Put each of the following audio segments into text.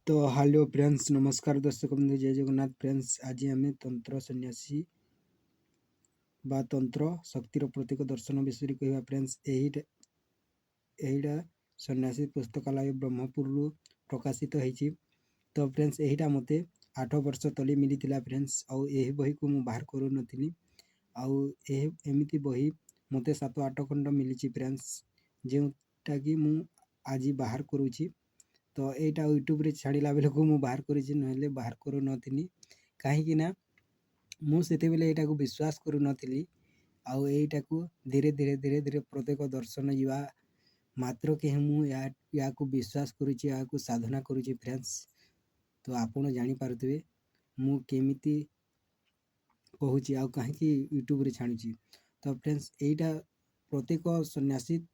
तो hello friends, नमस्कार दर्शक बंधु, जय जगन्नाथ फ्रेंड्स। आज आम तंत्र सन्यासी बा तंत्र शक्तिर प्रतीक दर्शन विषय कह फ्रेंड्स। यहीटा सन्यासी पुस्तकालय ब्रह्मपुर प्रकाशित होती। तो फ्रेंड्स यहीटा मत 8 वर्ष तले मिली फ्रेंड्स। आउ यही बही को मुझे बाहर करू नथिली। एमती बही मत 7-8 खंड मिली फ्रेंड्स, जोटा कि मु आज बाहर करुँची। तो यहाँ यूट्यूब रे छाड़ा बेलू मुझे बाहर कर बाहर करू नथिली, कहीं मुझे यहाँ विश्वास करू नथिली। आउ यहीटा को धीरे धीरे धीरे धीरे प्रत्येक दर्शन जावा मात्र के या विश्वास करुँची, या साधना करुँची फ्रेंड्स। तो आपण जानीपारे मु केमिति कहूँ आ कहीं यूट्यूब रे छाड़ुची। तो फ्रेंड्स यहीटा प्रत्येक सन्यासी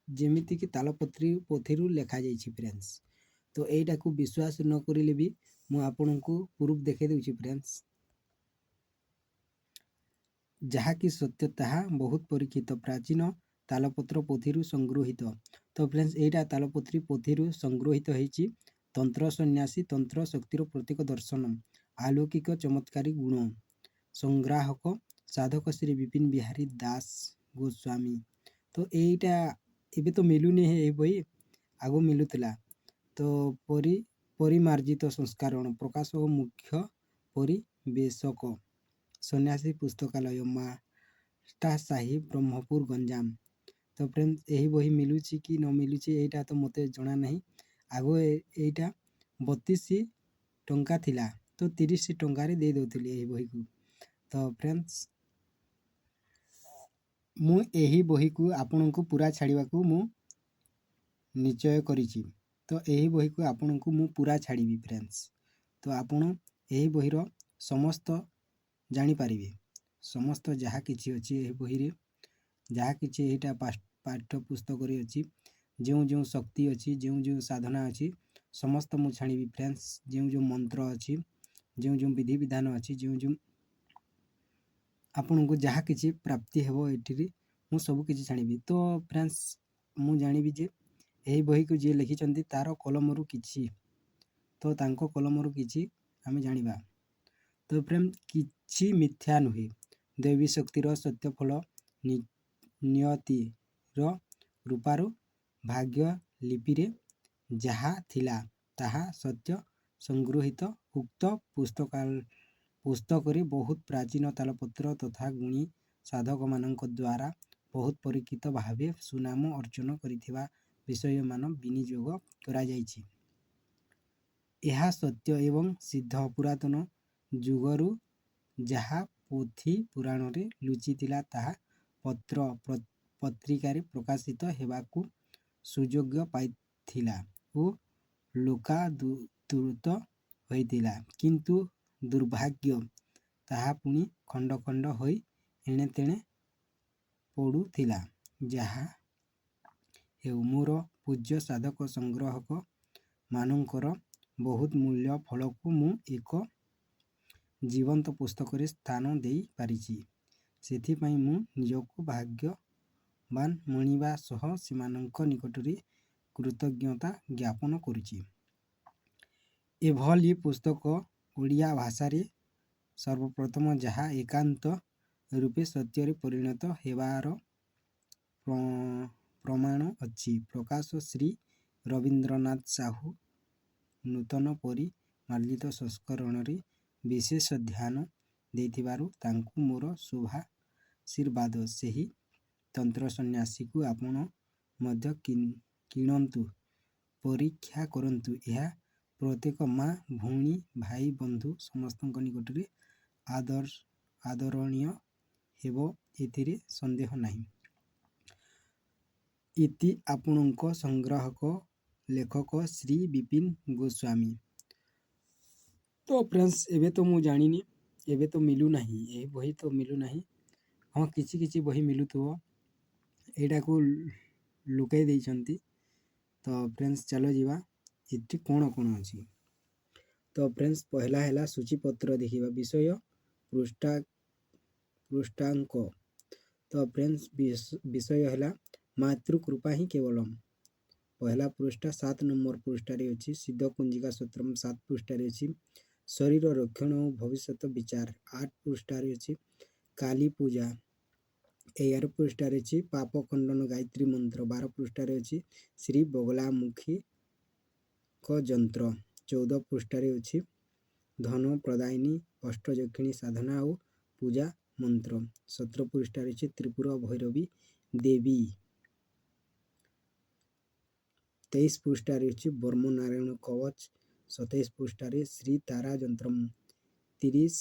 जेमिति कि तालपत्री पोथी लेखा जाइए फ्रेंड्स। तो यहीटा को विश्वास न करिले भी मु आपन को प्रूफ देखे दूची फ्रेंड्स। जहा कि सत्य ताहा बहुत परीक्षित प्राचीन तालपत्र पोथी संगृहित। तो फ्रेंड्स यहीटा तालपत्री पोथी संगृहित होइछि। तंत्र सन्यासी तंत्र शक्तिर प्रतीक दर्शन अलौकिक चमत्कारी गुण संग्राहक साधक श्री विपिन बिहारी दास गोस्वामी। तो यहीटा एबे तो मिलूनी है, बही आगो मिलुला। तो परिमार्जित संस्करण प्रकाशक मुख्य परिवेशक सन्यासी पुस्तकालय मास्टा साहिब ब्रह्मपुर गंजाम। तो फ्रेंड्स यही बही मिलूची कि न मिलूची यहाँ तो मत जना नहीं। आगो यहाँ 32 टंका थिला, तो 30 टंकार दे दौली यही बही को। तो फ्रेंड्स मु यही बही को आपण को पूरा छाड़ा को मु निश्चय करिछि। तो यही बही को आपण को मु पूरा छाड़ी फ्रेंड्स। तो आपण यही बहीर समस्त जानीपारे, समस्त जहाँ किसी अच्छी यही बही रे जहाँ किसी यहाँ पाठ्य पुस्तक अच्छी जो जो शक्ति अच्छी जो जो साधना अच्छी समस्त मु छाड़ी फ्रेंड्स। जो जो मंत्र अच्छी जो जो विधि विधान अच्छी जो जो आपण को जहाँ किसी प्राप्ति हेबो एठी मु सब किसी छाड़ी। तो फ्रेंड्स मु जानिबी जे यही बही को जी लिखिं तार कलम कि तो तांको कलम कि आम जाना। तो प्रेम कि मिथ्या नुहे, दैवी शक्तिर सत्यफल नियतिर रूपार भाग्य लिपि रे जहा थिला ताहा सत्य संगृहित। उक्त पुस्तक रे बहुत प्राचीन तालपत्र तथा गुणी साधक मानक द्वारा बहुत परीक्षित भावे सुनाम अर्जन करिथिबा विषय मान विनियोग करा जाइछि। यह सत्य एवं सिद्ध पुरातन जुगरु जहा पोथी पुराण रे लुचितिला ताहा पत्र पत्रिका प्रकाशित हेबाकु सुयोग पाइथिला ओ लोकादृत होइतिला। किंतु दुर्भाग्य ताहा पुणी खंड खंड होई एणे तेणे पड़ुथिला। जहा मोर पूज्य साधक संग्राहक मानकर बहुत मूल्य फल को मु एक जीवंत पुस्तक रे स्थान दे पारिछि। सेथिपाई मु निजको भाग्यवान मणिबा सह सेमानंक निकट रे कृतज्ञता ज्ञापन करुछि। एभली पुस्तक ओडिया भाषा रे सर्वप्रथम जहा एकांत रूपे सत्य रे परिणत हेबार प्रमाण अच्छी। प्रकाश श्री रवींद्रनाथ साहू नूतन परी मार्जित संस्करण रे विशेष ध्यान देथिबारु तांकु मोर शुभाशीर्वाद। सेही तंत्र सन्यासी को आपण मध्य किणंतु परीक्षा करंतु। यह प्रत्येक माँ भौणी भाई बंधु समस्त निकट रे आदरणीय हेबो एथिरे संदेह नहीं। इति आपणक संग्राहक लेखक श्री विपिन गोस्वामी। तो फ्रेंड्स एबे तो मु जानिनी, एबे तो मिलू नहीं, यही बही तो मिलू नहीं। हाँ किसी किसी बही मिलू तो एटा को लुकाई देइछंती। तो फ्रेंड्स चलो जीवा इति कोण कोण अछि। तो फ्रेंड्स पहला हैला सूचीपत्र देखिबा विषय पृष्ठांक। तो फ्रेंड्स विषय हैला मातृकृपा ही केवलम। पहला पृष्ठा 7 नंबर पृष्ठारे अछि सिद्ध कुंजिका सूत्रम 7 पृष्ठारे अछि शरीर रक्षण और भविष्यत विचार 8 पृष्ठारे अछि काली पूजा 11 पृष्ठारे अछि पाप खंडन गायत्री मंत्र 12 पृष्ठारे अछि श्री बगलामुखी को यंत्र 14 पृष्ठारे अछि धन प्रदायिनी अष्टयक्षिणी साधना और पूजा मंत्र 17 पृष्ठारे अछि त्रिपुरा भैरवी देवी 23 पृष्ठारे अछि ब्रह्म नारायण कवच 27 पृष्ठारे श्री तारा यंत्रम 30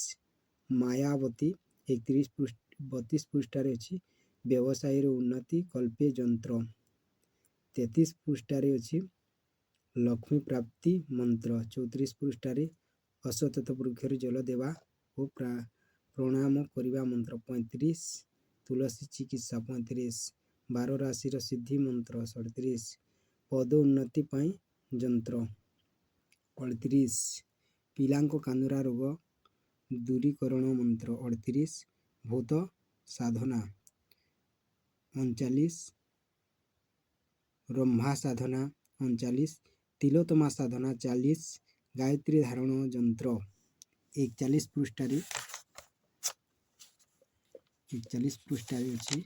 मायावती 32 पृष्ठारे अछि व्यवसाय उन्नति कल्पे यंत्र 33 पृष्ठारे अछि लक्ष्मी प्राप्ति मंत्र 34 पृष्ठारे असतत वृक्ष जल देवा और प्रणाम करने मंत्र 35 तुलसी चिकित्सा 35 12 राशि सिद्धि मंत्र 37 पद उन्नति पाई यंत्र 38 पिलांको कांदुरा रोग दूरीकरण मंत्र 38 भूत साधना 39 ब्रह्मा साधना 39 तिलोत्तमा साधना 40 गायत्री धारण यंत्र 41 पृष्ठारे अछि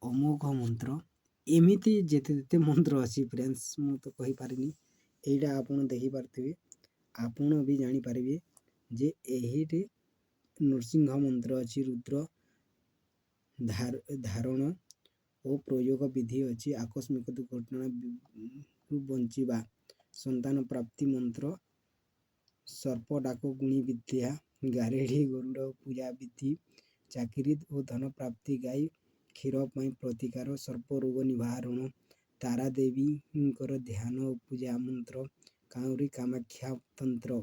अमोघ मंत्र एमिति जेते मंत्र अच्छी फ्रेंड्स मु तो कही पारिनी एटा आपण देखि पारथिबे आपण भी जानि पारिबे जे एहिटे नरसिंह मंत्र अच्छी रुद्र धारण और प्रयोग विधि अच्छी आकस्मिक दुर्घटना बंचिबा संतान प्राप्ति मंत्र सर्प डाक गुणी विद्या गारेडी गरुड़ पूजा विधि चाकरी और धन प्राप्ति गाय क्षीर प्रतिकार सर्प रोग निवारण तारा देवी ध्यान और पूजा मंत्र काउरी कामाख्या तंत्र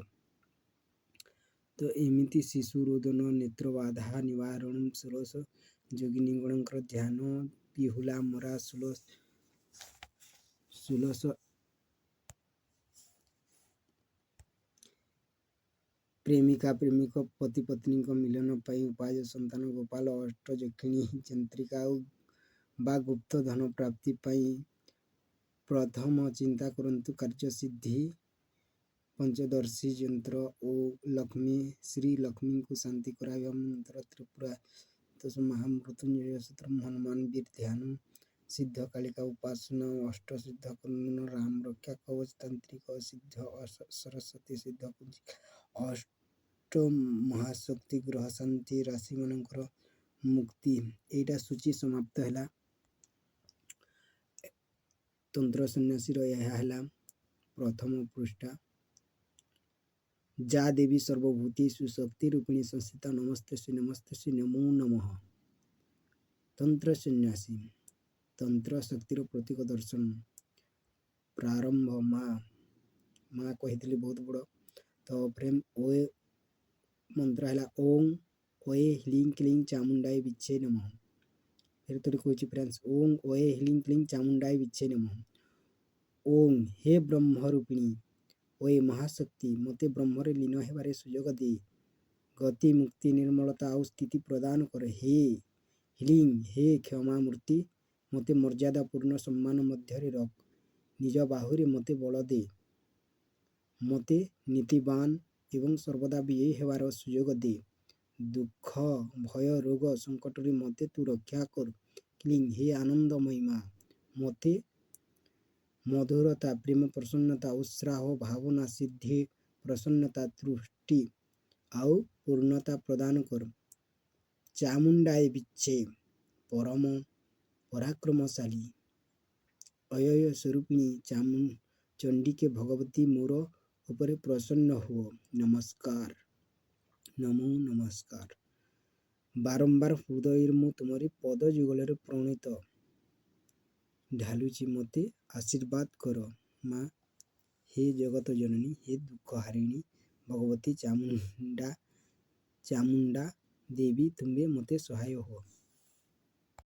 तो एमिति शिशु रोदन नेत्र बाधा निवारण 16 जोगिनीगणकर ध्यान पिहुला मरा 16 प्रेमिका प्रेमिक पति पत्नी मिलन पाई उपाय संतान गोपाल अष्टयक्षिणी चंद्रिका बा गुप्त धन प्राप्ति पाई प्रथम चिंता करंतु कार्य सिद्धि पंचदर्शी यंत्र और लक्ष्मी श्री लक्ष्मी को शांति कराया मंत्र त्रिपुरा तो महामृत्युंजय सूत्र हनुमान वीर ध्यान सिद्ध कालिका उपासना अष्ट सिद्ध कुंदन राम रक्षा कवच तांत्रिक सिद्ध सरस्वती सिद्ध अष्ट महाशक्ति ग्रह शांति राशि मानकर मुक्ति एटा सूची समाप्त है तंत्र सन्यासी प्रथम पृष्ठा जा देवी सर्वभूतेषु शक्ति रूपिणी संस्थिता नमस्ते नमो नमः तंत्र सन्यासी तंत्र शक्तिर प्रतीक दर्शन प्रारंभ माँ कही बहुत बड़ तो प्रेम ओए मंत्र है ओं ओए ह्लीं क्लीं चामुंडाय विच्छे नमः फिर तो कहूँ फ्रेंड्स ओं ओए ह्लीं क्लीं चामुंडाय विच्छे नमः ओं हे ब्रह्म रूपिणी ओए महाशक्ति मते ब्रह्मरे लीन हेबारे सुयोग दे गति मुक्ति निर्मलता और स्थिति प्रदान कर हे ह्लीं हे क्षमा मूर्ति मते मर्यादा पूर्ण सम्मान मध्य रख निज बाहुरे मते बल दे मते नीतिवान एवं सर्वदा विजयी हेबार सुयोग दे दुख भय रोग संकट मते तू रक्षा कर क्लीं हे आनंद महिमा मते मधुरता प्रेम प्रसन्नता उत्साह भावना सिद्धि प्रसन्नता तुष्टि आउ पूर्णता प्रदान कर चामुंडाय विच्छे परम पराक्रमशाली अयय स्वरूपिणी चंडी के भगवती मोर ऊपर प्रसन्न हो नमस्कार नमो नमस्कार बारंबार हृदय मु तुमरी पद जुगल प्रणीत ढालुची मते आशीर्वाद कर माँ हे जगत जननी हे दुख हारिणी भगवती चामुंडा देवी तुम्हें मते सहाय हो।